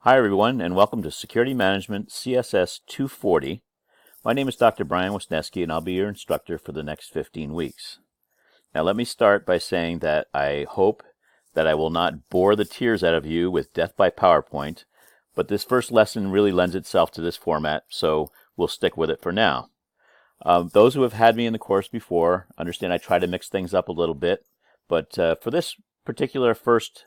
Hi everyone, and welcome to Security Management CSS240. My name is Dr. Brian Wisniewski, and I'll be your instructor for the next 15 weeks. Now let me start by saying that I hope that I will not bore the tears out of you with death by PowerPoint, but this first lesson really lends itself to this format, so we'll stick with it for now. Those who have had me in the course before understand I try to mix things up a little bit, but for this particular first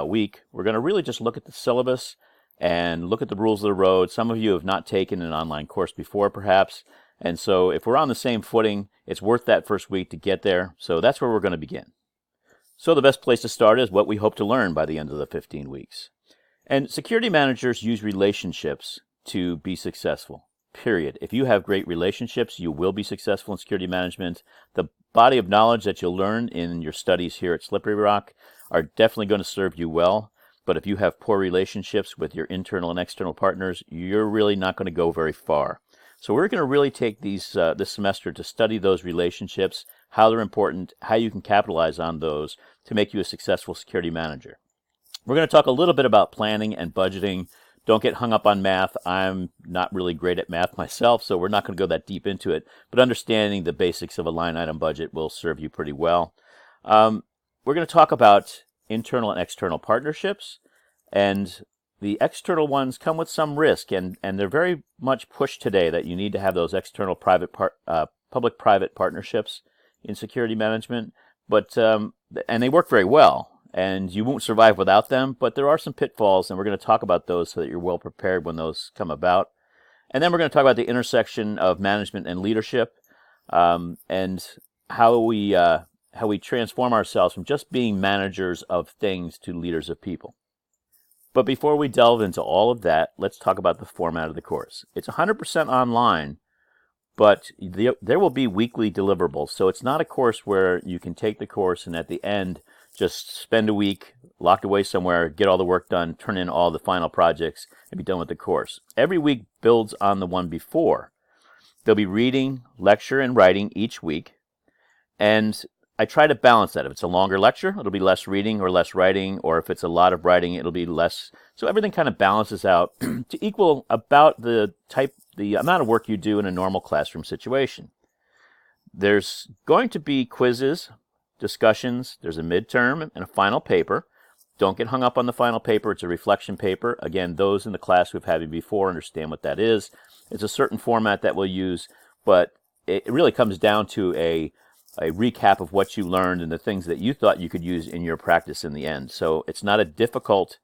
week, we're going to really just look at the syllabus and look at the rules of the road. Some of you have not taken an online course before, perhaps, and so if we're on the same footing, it's worth that first week to get there, so that's where we're going to begin. So the best place to start is what we hope to learn by the end of the 15 weeks. And security managers use relationships to be successful, period. If you have great relationships, you will be successful in security management. The body of knowledge that you'll learn in your studies here at Slippery Rock are definitely going to serve you well. But if you have poor relationships with your internal and external partners, you're really not going to go very far. So we're going to really take this semester to study those relationships, how they're important, how you can capitalize on those to make you a successful security manager. We're going to talk a little bit about planning and budgeting. Don't get hung up on math. I'm not really great at math myself, so we're not going to go that deep into it. But understanding the basics of a line item budget will serve you pretty well. We're going to talk about internal and external partnerships, and the external ones come with some risk, and they're very much pushed today that you need to have those external public-private partnerships in security management, but and they work very well, and you won't survive without them, but there are some pitfalls, and we're going to talk about those so that you're well prepared when those come about. And then we're going to talk about the intersection of management and leadership, and how we transform ourselves from just being managers of things to leaders of people. But before we delve into all of that, let's talk about the format of the course. It's 100% online, but there will be weekly deliverables. So it's not a course where you can take the course and at the end just spend a week locked away somewhere, get all the work done, turn in all the final projects, and be done with the course. Every week builds on the one before. There'll be reading, lecture, and writing each week, and I try to balance that. If it's a longer lecture, it'll be less reading or less writing, or if it's a lot of writing, it'll be less. So everything kind of balances out to equal about the amount of work you do in a normal classroom situation. There's going to be quizzes, discussions, there's a midterm and a final paper. Don't get hung up on the final paper. It's a reflection paper. Again, those in the class who've had it before understand what that is. It's a certain format that we'll use, but it really comes down to a recap of what you learned and the things that you thought you could use in your practice in the end. So it's not a difficult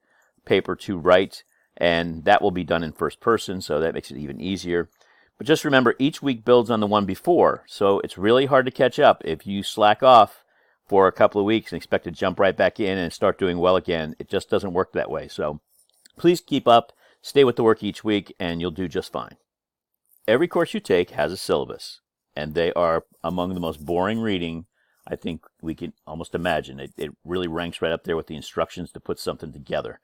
paper to write, and that will be done in first person, so that makes it even easier. But just remember, each week builds on the one before, so it's really hard to catch up. If you slack off for a couple of weeks and expect to jump right back in and start doing well again, it just doesn't work that way. So please keep up, stay with the work each week, and you'll do just fine. Every course you take has a syllabus, and they are among the most boring reading I think we can almost imagine. It really ranks right up there with the instructions to put something together.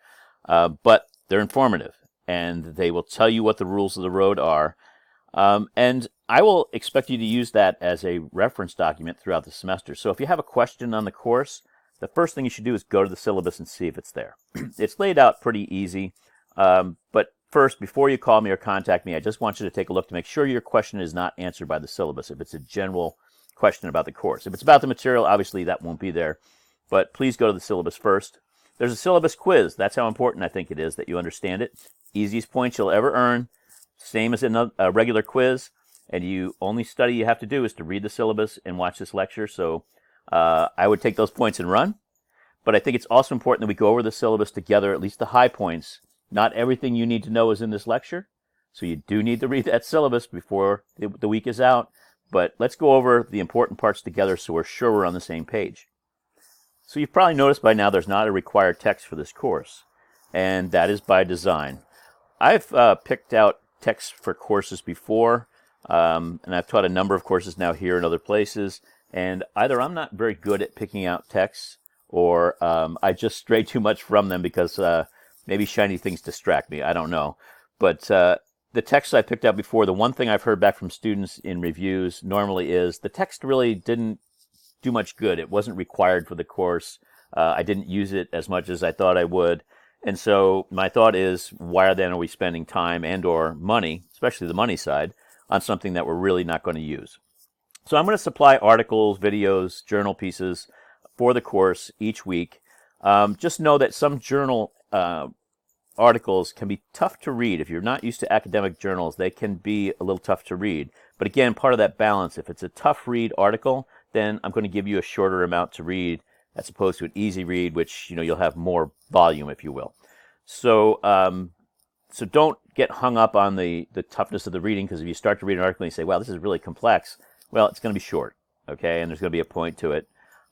But they're informative, and they will tell you what the rules of the road are. And I will expect you to use that as a reference document throughout the semester. So if you have a question on the course, the first thing you should do is go to the syllabus and see if it's there. It's laid out pretty easy, but first, before you call me or contact me, I just want you to take a look to make sure your question is not answered by the syllabus, if it's a general question about the course. If it's about the material, obviously that won't be there, but please go to the syllabus first. There's a syllabus quiz. That's how important I think it is that you understand it. Easiest points you'll ever earn, same as in a regular quiz, and you only study you have to do is to read the syllabus and watch this lecture, so I would take those points and run. But I think it's also important that we go over the syllabus together, at least the high points. Not everything you need to know is in this lecture, so you do need to read that syllabus before the week is out, but let's go over the important parts together so we're sure we're on the same page. So you've probably noticed by now there's not a required text for this course, and that is by design. I've picked out text for courses before, and I've taught a number of courses now here and other places, and either I'm not very good at picking out texts, or I just stray too much from them because maybe shiny things distract me. I don't know. But the text I picked out before, the one thing I've heard back from students in reviews normally is the text really didn't do much good. It wasn't required for the course. I didn't use it as much as I thought I would. And so my thought is, why then are we spending time and or money, especially the money side, on something that we're really not going to use? So I'm going to supply articles, videos, journal pieces for the course each week. Just know that some journal articles can be tough to read. If you're not used to academic journals, they can be a little tough to read. But again, part of that balance, if it's a tough read article, then I'm going to give you a shorter amount to read as opposed to an easy read, which you'll have more volume, if you will. So so don't get hung up on the toughness of the reading, because if you start to read an article and you say, wow, this is really complex, well, it's going to be short, okay? And there's going to be a point to it,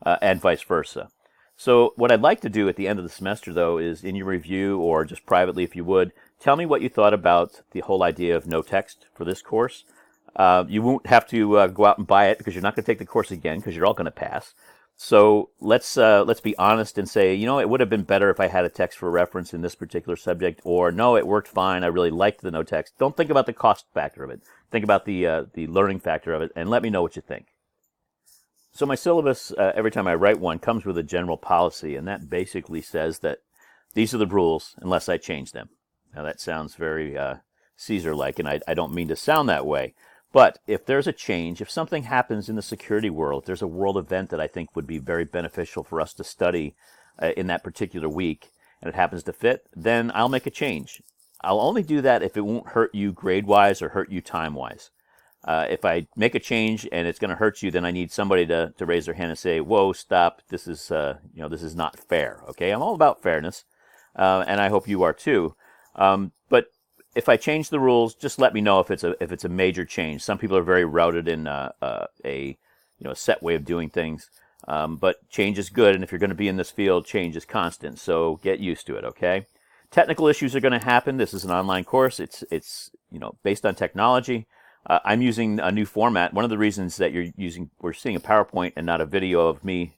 and vice versa. So what I'd like to do at the end of the semester, though, is in your review, or just privately if you would, tell me what you thought about the whole idea of no text for this course. You won't have to go out and buy it, because you're not going to take the course again, because you're all going to pass. So let's be honest and say, it would have been better if I had a text for reference in this particular subject, or no, it worked fine. I really liked the no text. Don't think about the cost factor of it. Think about the learning factor of it, and let me know what you think. So my syllabus, every time I write one, comes with a general policy, and that basically says that these are the rules unless I change them. Now that sounds very Caesar-like, and I don't mean to sound that way. But if there's a change, if something happens in the security world, if there's a world event that I think would be very beneficial for us to study in that particular week, and it happens to fit, then I'll make a change. I'll only do that if it won't hurt you grade-wise or hurt you time-wise. If I make a change and it's going to hurt you, then I need somebody to raise their hand and say, whoa, stop, this is this is not fair. Okay, I'm all about fairness, and I hope you are too. But if I change the rules, just let me know if it's a major change. Some people are very routed in a set way of doing things, but change is good. And if you're going to be in this field, change is constant. So get used to it. Okay. Technical issues are going to happen. This is an online course. It's based on technology. I'm using a new format. One of the reasons that we're seeing a PowerPoint and not a video of me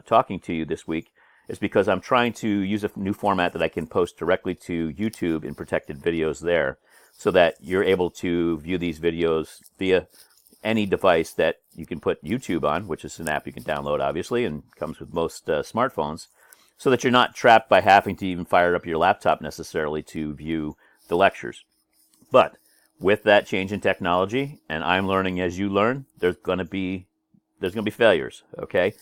talking to you this week is because I'm trying to use a new format that I can post directly to YouTube in protected videos there, so that you're able to view these videos via any device that you can put YouTube on, which is an app you can download, obviously, and comes with most smartphones, so that you're not trapped by having to even fire up your laptop necessarily to view the lectures. But with that change in technology, and I'm learning as you learn, there's going to be failures, okay?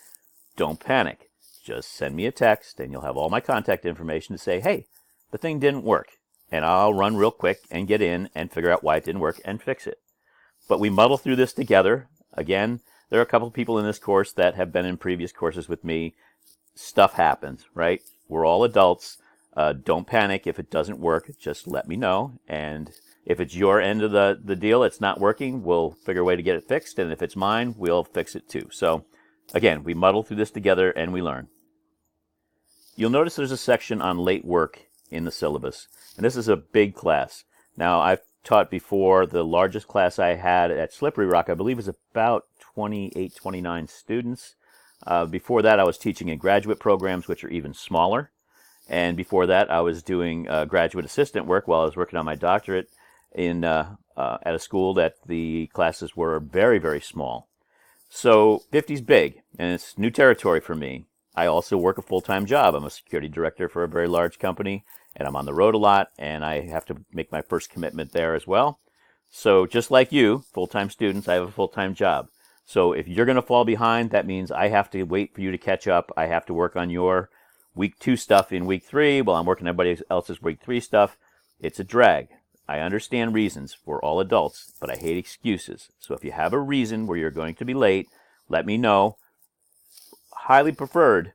Don't panic. Just send me a text, and you'll have all my contact information to say, hey, the thing didn't work. And I'll run real quick and get in and figure out why it didn't work and fix it. But we muddle through this together. Again, there are a couple of people in this course that have been in previous courses with me. Stuff happens, right? We're all adults. Don't panic if it doesn't work. Just let me know. And if it's your end of the deal, it's not working, we'll figure a way to get it fixed. And if it's mine, we'll fix it too. So again, we muddle through this together and we learn. You'll notice there's a section on late work in the syllabus, and this is a big class. Now, I've taught before. The largest class I had at Slippery Rock, I believe, was about 28, 29 students. Before that, I was teaching in graduate programs, which are even smaller. And before that, I was doing graduate assistant work while I was working on my doctorate at a school that the classes were very, very small. So 50 is big, and it's new territory for me. I also work a full-time job. I'm a security director for a very large company, and I'm on the road a lot, and I have to make my first commitment there as well. So just like you, full-time students, I have a full-time job. So if you're going to fall behind, that means I have to wait for you to catch up. I have to work on your week 2 stuff in week 3 while I'm working on everybody else's week 3 stuff. It's a drag. I understand reasons. We're all adults, but I hate excuses. So if you have a reason where you're going to be late, let me know. Highly preferred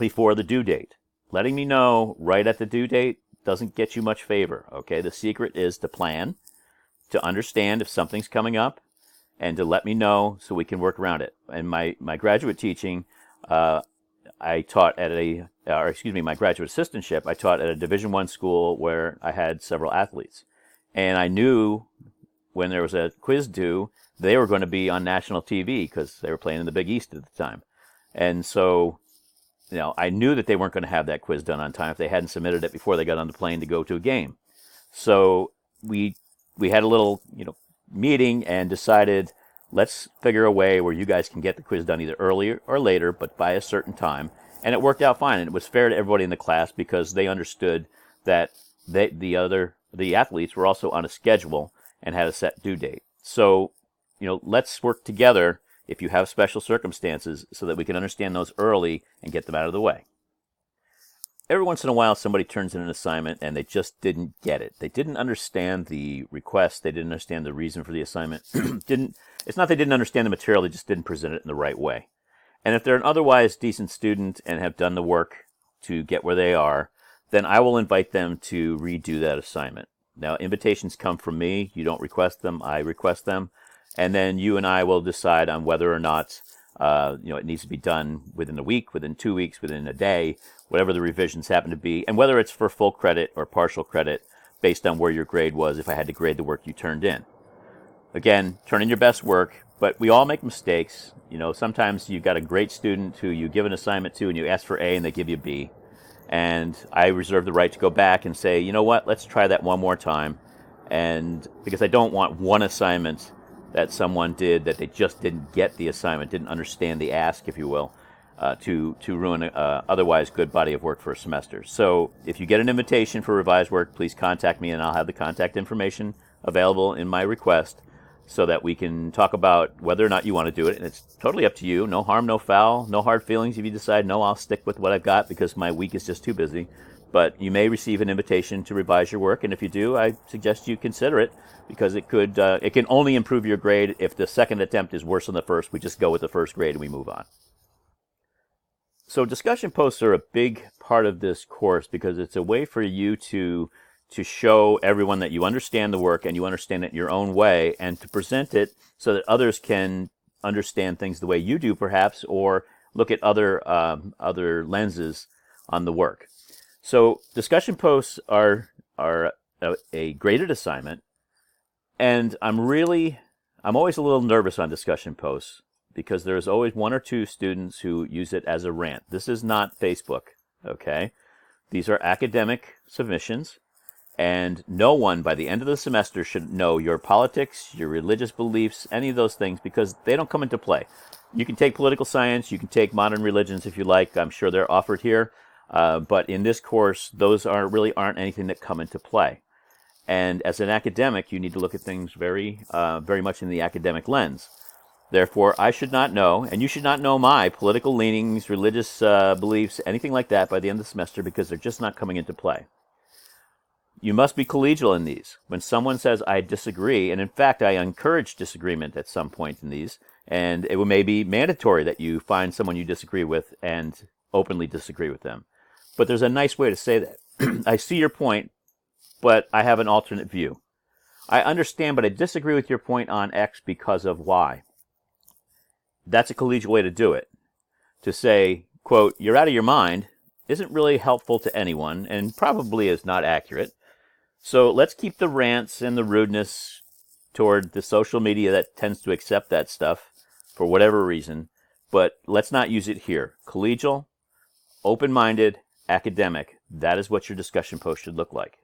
before the due date. Letting me know right at the due date doesn't get you much favor, okay? The secret is to plan, to understand if something's coming up, and to let me know so we can work around it. And my graduate teaching, I taught at my graduate assistantship, I taught at a Division I school where I had several athletes. And I knew when there was a quiz due, they were going to be on national TV because they were playing in the Big East at the time. And so, I knew that they weren't going to have that quiz done on time if they hadn't submitted it before they got on the plane to go to a game. So we had a little, meeting and decided, let's figure a way where you guys can get the quiz done either earlier or later, but by a certain time. And it worked out fine. And it was fair to everybody in the class because they understood that the athletes were also on a schedule and had a set due date. So, let's work together if you have special circumstances so that we can understand those early and get them out of the way. Every once in a while, somebody turns in an assignment and they just didn't get it. They didn't understand the request. They didn't understand the reason for the assignment. It's not they didn't understand the material. They just didn't present it in the right way. And if they're an otherwise decent student and have done the work to get where they are, then I will invite them to redo that assignment. Now, invitations come from me. You don't request them. I request them. And then you and I will decide on whether or not it needs to be done within a week, within 2 weeks, within a day, whatever the revisions happen to be, and whether it's for full credit or partial credit based on where your grade was if I had to grade the work you turned in. Again, turn in your best work, but we all make mistakes. Sometimes you've got a great student who you give an assignment to and you ask for A and they give you B. And I reserve the right to go back and say, you know what, let's try that one more time. And because I don't want one assignment that someone did that they just didn't get the assignment, didn't understand the ask, if you will, to ruin an otherwise good body of work for a semester. So if you get an invitation for revised work, please contact me and I'll have the contact information available in my request so that we can talk about whether or not you want to do it. And it's totally up to you. No harm, no foul, no hard feelings if you decide, no, I'll stick with what I've got because my week is just too busy. But you may receive an invitation to revise your work, and if you do, I suggest you consider it because it can only improve your grade if the second attempt is worse than the first. We just go with the first grade and we move on. So discussion posts are a big part of this course because it's a way for you to show everyone that you understand the work and you understand it your own way, and to present it so that others can understand things the way you do, perhaps, or look at other lenses on the work. So discussion posts are a graded assignment, and I'm always a little nervous on discussion posts because there's always one or two students who use it as a rant. This is not Facebook, okay? These are academic submissions, and no one by the end of the semester should know your politics, your religious beliefs, any of those things, because they don't come into play. You can take political science, you can take modern religions if you like. I'm sure they're offered here. But in this course, those aren't anything that come into play. And as an academic, you need to look at things very much in the academic lens. Therefore, I should not know, and you should not know my political leanings, religious beliefs, anything like that by the end of the semester because they're just not coming into play. You must be collegial in these. When someone says, I disagree, and in fact, I encourage disagreement at some point in these, and it may be mandatory that you find someone you disagree with and openly disagree with them. But there's a nice way to say that. I see your point, but I have an alternate view. I understand, but I disagree with your point on X because of Y. That's a collegial way to do it. To say, quote, you're out of your mind, isn't really helpful to anyone and probably is not accurate. So let's keep the rants and the rudeness toward the social media that tends to accept that stuff for whatever reason, but let's not use it here. Collegial, open-minded, academic, that is what your discussion post should look like.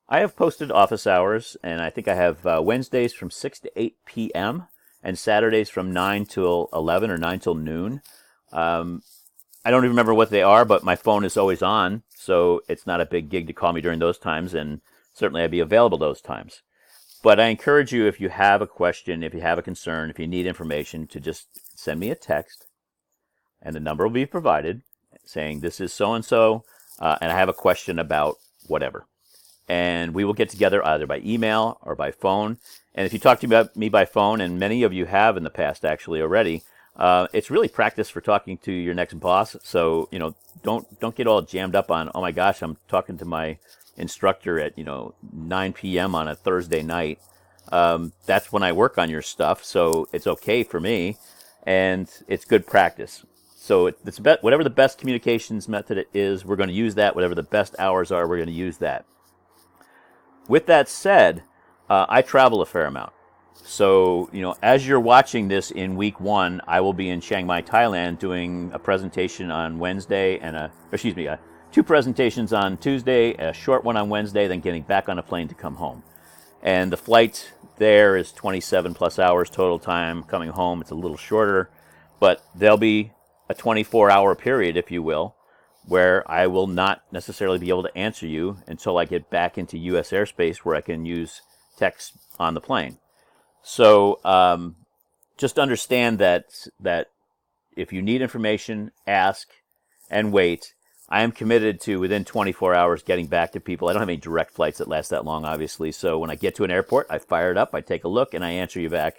I have posted office hours, and I think I have Wednesdays from 6 to 8 p.m. and Saturdays from 9 till 11 or 9 till noon. I don't even remember what they are, but my phone is always on, so it's not a big gig to call me during those times, and certainly I'd be available those times. But I encourage you, if you have a question, if you have a concern, if you need information, to just send me a text, and the number will be provided, saying this is so-and-so, and I have a question about whatever. And we will get together either by email or by phone. And if you talk to me by phone, and many of you have in the past actually already, it's really practice for talking to your next boss. So, don't get all jammed up on, oh my gosh, I'm talking to my instructor at, 9 p.m. on a Thursday night. That's when I work on your stuff, so it's okay for me, and it's good practice. So it's whatever the best communications method is, we're going to use that. Whatever the best hours are, we're going to use that. With that said, I travel a fair amount. So, as you're watching this in week 1, I will be in Chiang Mai, Thailand, doing a presentation on Wednesday and 2 presentations on Tuesday, a short one on Wednesday, then getting back on a plane to come home. And the flight there is 27 plus hours total time. Coming home, it's a little shorter, but there'll be a 24-hour period, if you will, where I will not necessarily be able to answer you until I get back into U.S. airspace where I can use text on the plane. So just understand that if you need information, ask and wait. I am committed to, within 24 hours, getting back to people. I don't have any direct flights that last that long, obviously. So when I get to an airport, I fire it up, I take a look, and I answer you back.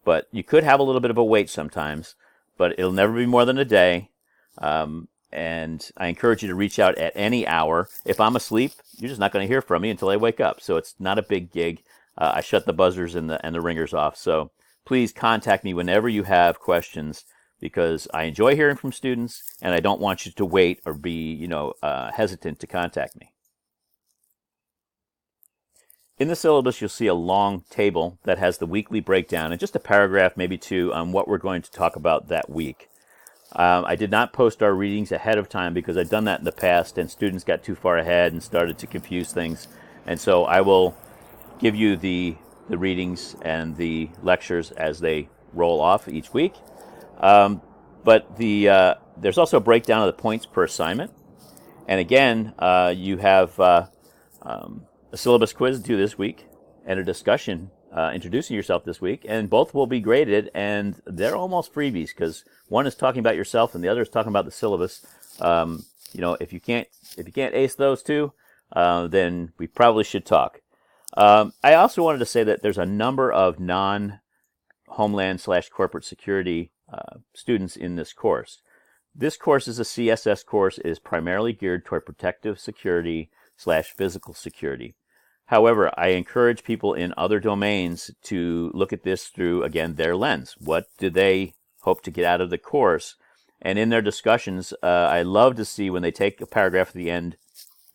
But you could have a little bit of a wait sometimes, but it'll never be more than a day. And I encourage you to reach out at any hour. If I'm asleep, you're just not going to hear from me until I wake up. So it's not a big gig. I shut the buzzers and the ringers off. So please contact me whenever you have questions, because I enjoy hearing from students, and I don't want you to wait or be, hesitant to contact me. In the syllabus, you'll see a long table that has the weekly breakdown and just a paragraph, maybe two, on what we're going to talk about that week. I did not post our readings ahead of time because I've done that in the past, and students got too far ahead and started to confuse things. And so I will give you the readings and the lectures as they roll off each week. But there's also a breakdown of the points per assignment. And again, you have a syllabus quiz due this week and a discussion introducing yourself this week. And both will be graded, and they're almost freebies because one is talking about yourself and the other is talking about the syllabus. If you can't ace those two, then we probably should talk. I also wanted to say that there's a number of non-Homeland/corporate security students in this course. This course is a CSS course. It is primarily geared toward protective security/physical security. However, I encourage people in other domains to look at this through, again, their lens. What do they hope to get out of the course? And in their discussions, I love to see when they take a paragraph at the end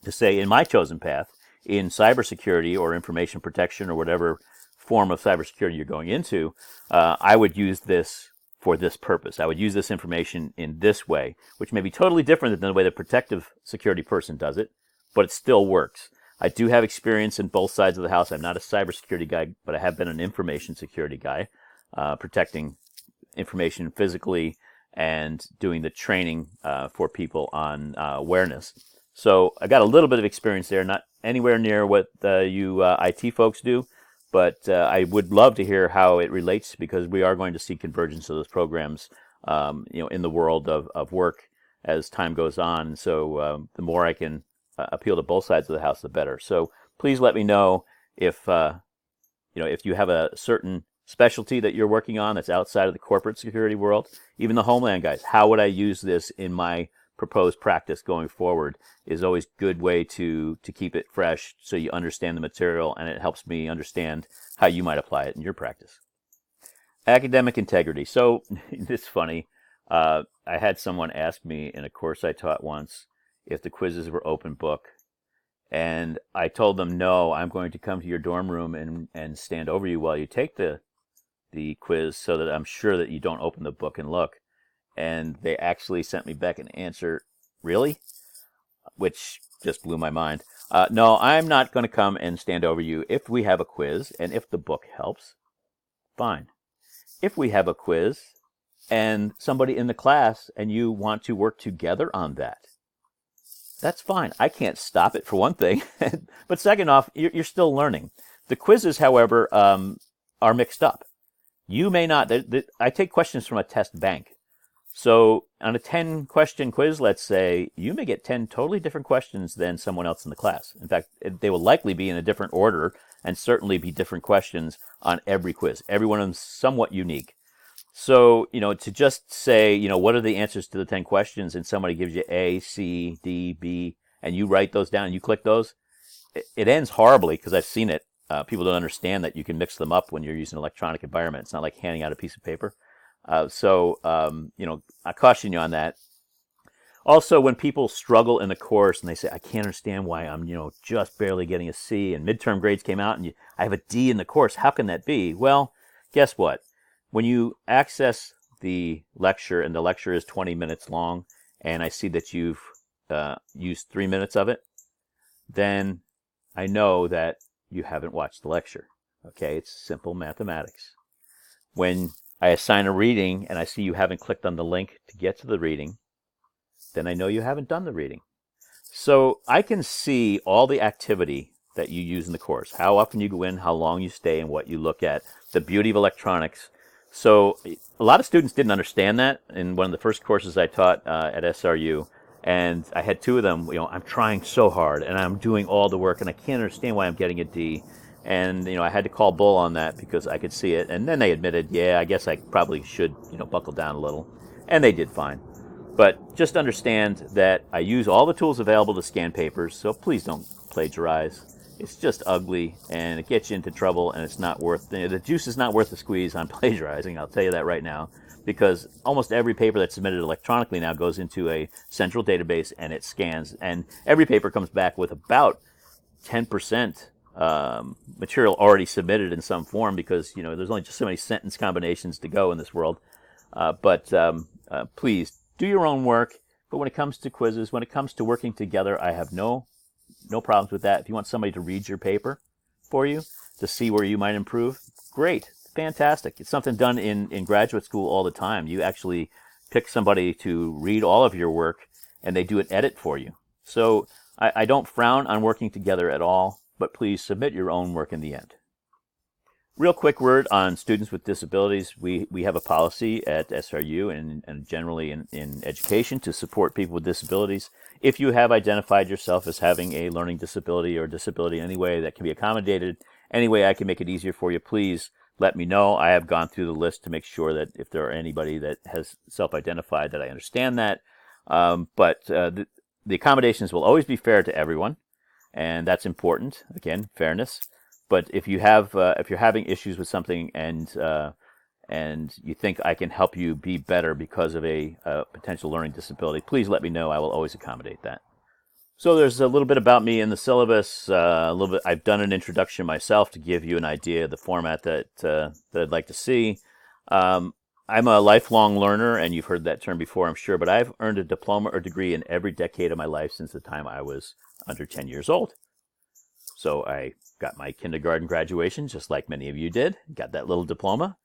to say, in my chosen path, in cybersecurity or information protection or whatever form of cybersecurity you're going into, I would use this for this purpose. I would use this information in this way, which may be totally different than the way the protective security person does it, but it still works. I do have experience in both sides of the house. I'm not a cybersecurity guy, but I have been an information security guy, protecting information physically and doing the training for people on awareness. So I got a little bit of experience there, not anywhere near what you IT folks do, but I would love to hear how it relates, because we are going to see convergence of those programs, in the world of work as time goes on. So the more I can appeal to both sides of the house, the better. So please let me know if you have a certain specialty that you're working on that's outside of the corporate security world. Even the Homeland guys, how would I use this in my proposed practice going forward, is always a good way to keep it fresh so you understand the material, and it helps me understand how you might apply it in your practice. Academic integrity. So it's funny. I had someone ask me in a course I taught once if the quizzes were open book, and I told them, no, I'm going to come to your dorm room and stand over you while you take the quiz so that I'm sure that you don't open the book and look. And they actually sent me back an answer, really? Which just blew my mind. No, I'm not going to come and stand over you. If we have a quiz and if the book helps, fine. If we have a quiz and somebody in the class and you want to work together on that, that's fine. I can't stop it, for one thing. But second off, you're still learning. The quizzes, however, are mixed up. You may not. I take questions from a test bank. So on a 10-question quiz, let's say, you may get 10 totally different questions than someone else in the class. In fact, they will likely be in a different order and certainly be different questions on every quiz. Every one of them is somewhat unique. So, to just say, what are the answers to the 10 questions, and somebody gives you A, C, D, B, and you write those down and you click those, it ends horribly, because I've seen it. People don't understand that you can mix them up when you're using an electronic environment. It's not like handing out a piece of paper. So I caution you on that. Also, when people struggle in the course and they say, I can't understand why I'm, just barely getting a C, and midterm grades came out and I have a D in the course, how can that be? Well, guess what? When you access the lecture and the lecture is 20 minutes long, and I see that you've used 3 minutes of it, then I know that you haven't watched the lecture. Okay, it's simple mathematics. When I assign a reading and I see you haven't clicked on the link to get to the reading, then I know you haven't done the reading. So I can see all the activity that you use in the course, how often you go in, how long you stay, and what you look at, the beauty of electronics. So a lot of students didn't understand that in one of the first courses I taught at SRU. And I had two of them, I'm trying so hard and I'm doing all the work and I can't understand why I'm getting a D. And, I had to call bull on that because I could see it. And then they admitted, yeah, I guess I probably should, buckle down a little. And they did fine. But just understand that I use all the tools available to scan papers, so please don't plagiarize. It's just ugly, and it gets you into trouble, and it's not worth the juice is not worth the squeeze on plagiarizing. I'll tell you that right now, because almost every paper that's submitted electronically now goes into a central database, and it scans, and every paper comes back with about 10% material already submitted in some form, because there's only just so many sentence combinations to go in this world. But please do your own work. But when it comes to quizzes, when it comes to working together, I have no problems with that. If you want somebody to read your paper for you to see where you might improve, great, fantastic. It's something done in graduate school all the time. You actually pick somebody to read all of your work, and they do an edit for you. So I don't frown on working together at all, but please submit your own work in the end. Real quick word on students with disabilities. We have a policy at SRU and generally in education to support people with disabilities. If you have identified yourself as having a learning disability or disability in any way that can be accommodated, any way I can make it easier for you, please let me know. I have gone through the list to make sure that if there are anybody that has self-identified, that I understand that. But the accommodations will always be fair to everyone, and that's important. Again, fairness. But if you have, if you're having issues with something and you think I can help you be better because of a potential learning disability, please let me know. I will always accommodate that. So there's a little bit about me in the syllabus. A little bit. I've done an introduction myself to give you an idea of the format that I'd like to see. I'm a lifelong learner, and you've heard that term before, I'm sure. But I've earned a diploma or degree in every decade of my life since the time I was under 10 years old. So I got my kindergarten graduation, just like many of you did. Got that little diploma,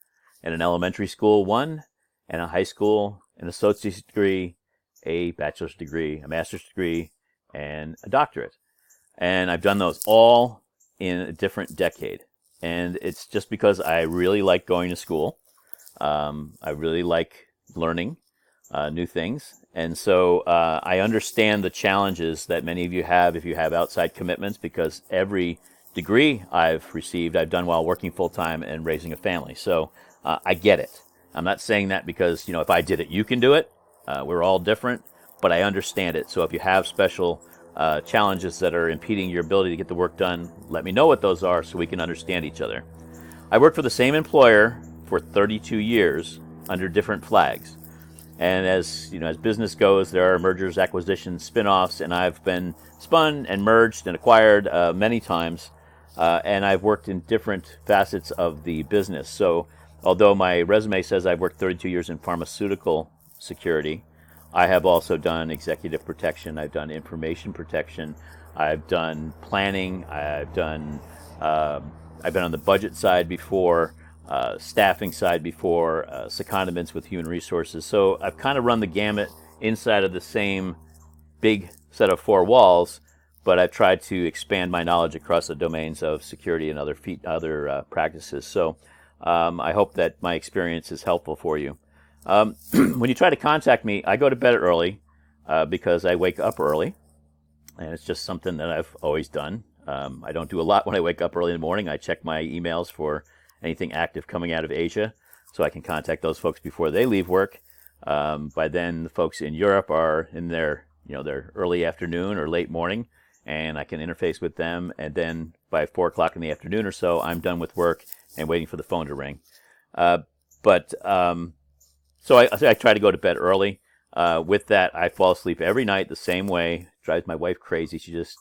and an elementary school one, and a high school, an associate's degree, a bachelor's degree, a master's degree, and a doctorate. And I've done those all in a different decade. And it's just because I really like going to school. I really like learning new things. And so I understand the challenges that many of you have if you have outside commitments, because every degree I've received, I've done while working full-time and raising a family. So I get it. I'm not saying that because, if I did it, you can do it. We're all different, but I understand it. So if you have special challenges that are impeding your ability to get the work done, let me know what those are so we can understand each other. I worked for the same employer for 32 years under different flags. And as business goes, there are mergers, acquisitions, spin-offs, and I've been spun and merged and acquired many times. And I've worked in different facets of the business. So although my resume says I've worked 32 years in pharmaceutical security, I have also done executive protection. I've done information protection. I've done planning. I've been on the budget side before. Staffing side before, secondments with human resources. So I've kind of run the gamut inside of the same big set of four walls, but I've tried to expand my knowledge across the domains of security and other practices. So I hope that my experience is helpful for you. When you try to contact me, I go to bed early because I wake up early, and it's just something that I've always done. I don't do a lot when I wake up early in the morning. I check my emails for anything active coming out of Asia, so I can contact those folks before they leave work. By then, the folks in Europe are in their early afternoon or late morning, and I can interface with them. And then by 4 o'clock in the afternoon or so, I'm done with work and waiting for the phone to ring. So I try to go to bed early. With that, I fall asleep every night the same way. Drives my wife crazy. She just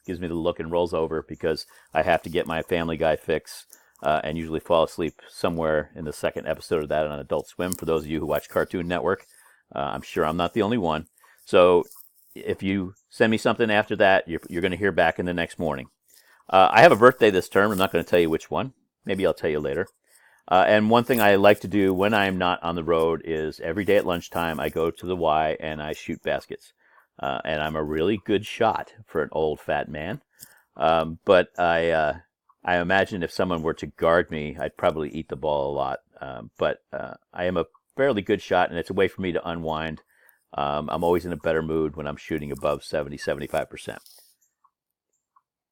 gives me the look and rolls over because I have to get my Family Guy fix. And usually fall asleep somewhere in the second episode of that on Adult Swim. For those of you who watch Cartoon Network, I'm sure I'm not the only one. So if you send me something after that, you're going to hear back in the next morning. I have a birthday this term. I'm not going to tell you which one. Maybe I'll tell you later. And one thing I like to do when I'm not on the road is every day at lunchtime I go to the Y and I shoot baskets. And I'm a really good shot for an old fat man. But I imagine if someone were to guard me, I'd probably eat the ball a lot. But I am a fairly good shot, and it's a way for me to unwind. I'm always in a better mood when I'm shooting above 70-75%.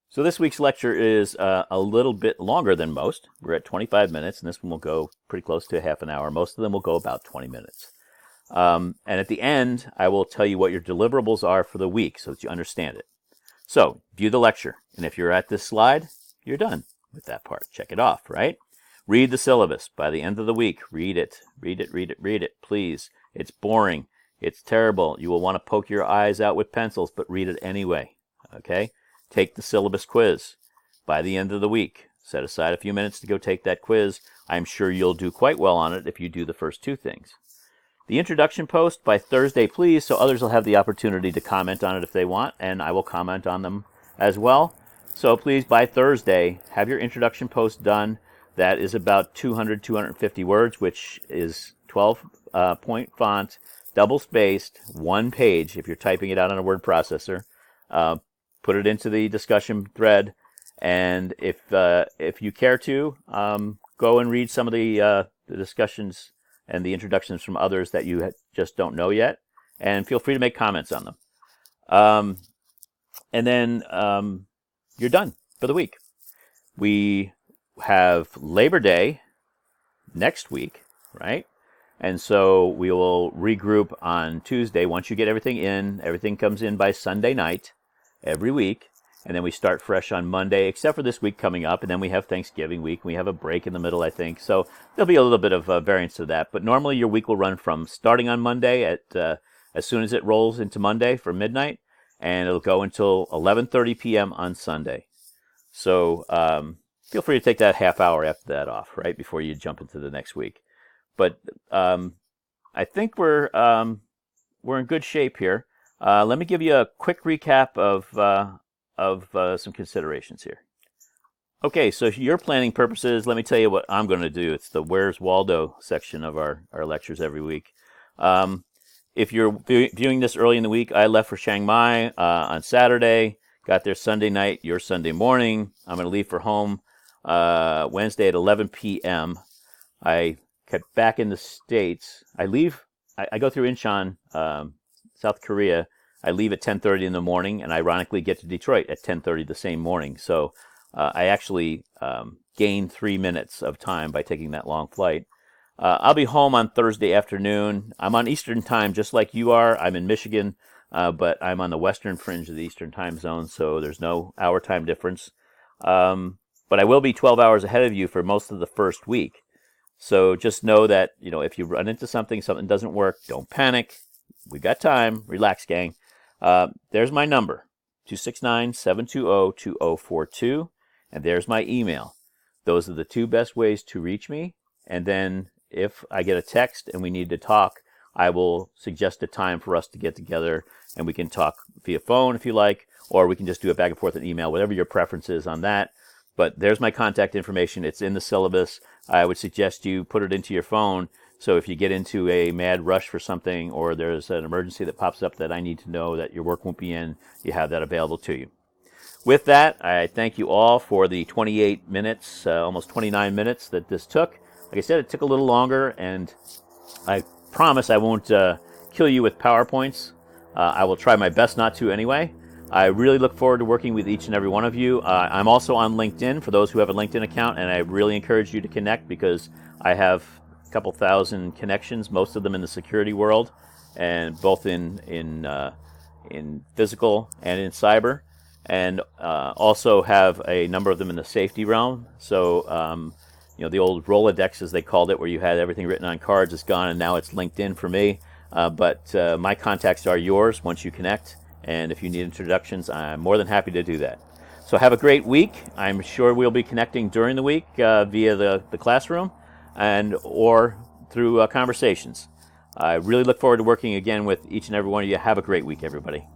So this week's lecture is a little bit longer than most. We're at 25 minutes, and this one will go pretty close to half an hour. Most of them will go about 20 minutes. And at the end, I will tell you what your deliverables are for the week so that you understand it. So, view the lecture, and if you're at this slide, you're done with that part. Check it off, right? Read the syllabus. By the end of the week, read it. Read it, read it, read it, please. It's boring. It's terrible. You will want to poke your eyes out with pencils, but read it anyway, okay? Take the syllabus quiz. By the end of the week, set aside a few minutes to go take that quiz. I'm sure you'll do quite well on it if you do the first two things. The introduction post by Thursday, please, so others will have the opportunity to comment on it if they want, and I will comment on them as well. So please, by Thursday, have your introduction post done. That is about 200, 250 words, which is 12-point font, double-spaced, one page if you're typing it out on a word processor. Put it into the discussion thread, and if you care to, go and read some of the discussions and the introductions from others that you just don't know yet, and feel free to make comments on them. And then you're done for the week. We have Labor Day next week, right? And so we will regroup on Tuesday. Once you get everything in, everything comes in by Sunday night every week. And then we start fresh on Monday, except for this week coming up. And then we have Thanksgiving week. We have a break in the middle, I think. So there'll be a little bit of variance to that. But normally your week will run from starting on Monday at as soon as it rolls into Monday for midnight. And it'll go until 11:30 p.m. on Sunday. So feel free to take that half hour after that off, right, before you jump into the next week. But I think we're in good shape here. Let me give you a quick recap of some considerations here. Okay, so for your planning purposes, let me tell you what I'm going to do. It's the Where's Waldo section of our lectures every week. If you're viewing this early in the week, I left for Chiang Mai on Saturday, got there Sunday night, your Sunday morning. I'm going to leave for home Wednesday at 11 p.m. I get back in the States. I go through Incheon, South Korea. I leave at 10:30 in the morning, and ironically get to Detroit at 10:30 the same morning. So I actually gained 3 minutes of time by taking that long flight. I'll be home on Thursday afternoon. I'm on Eastern time, just like you are. I'm in Michigan, but I'm on the western fringe of the Eastern time zone, so there's no hour time difference. But I will be 12 hours ahead of you for most of the first week. So just know that, if you run into something doesn't work, don't panic. We've got time. Relax, gang. There's my number, 269-720-2042, and there's my email. Those are the two best ways to reach me. And then if I get a text and we need to talk, I will suggest a time for us to get together, and we can talk via phone if you like, or we can just do it back and forth in email, whatever your preference is on that. But there's my contact information. It's in the syllabus. I would suggest you put it into your phone, so if you get into a mad rush for something, or there's an emergency that pops up that I need to know that your work won't be in, you have that available to you. With that, I thank you all for the 28 minutes, almost 29 minutes that this took. Like I said, it took a little longer, and I promise I won't kill you with PowerPoints. I will try my best not to anyway. I really look forward to working with each and every one of you. I'm also on LinkedIn for those who have a LinkedIn account, and I really encourage you to connect because I have a couple thousand connections, most of them in the security world, and both in physical and in cyber, and also have a number of them in the safety realm. So the old Rolodex, as they called it, where you had everything written on cards, is gone, and now it's LinkedIn for me. But my contacts are yours once you connect, and if you need introductions, I'm more than happy to do that. So have a great week. I'm sure we'll be connecting during the week via the classroom or through conversations. I really look forward to working again with each and every one of you. Have a great week, everybody.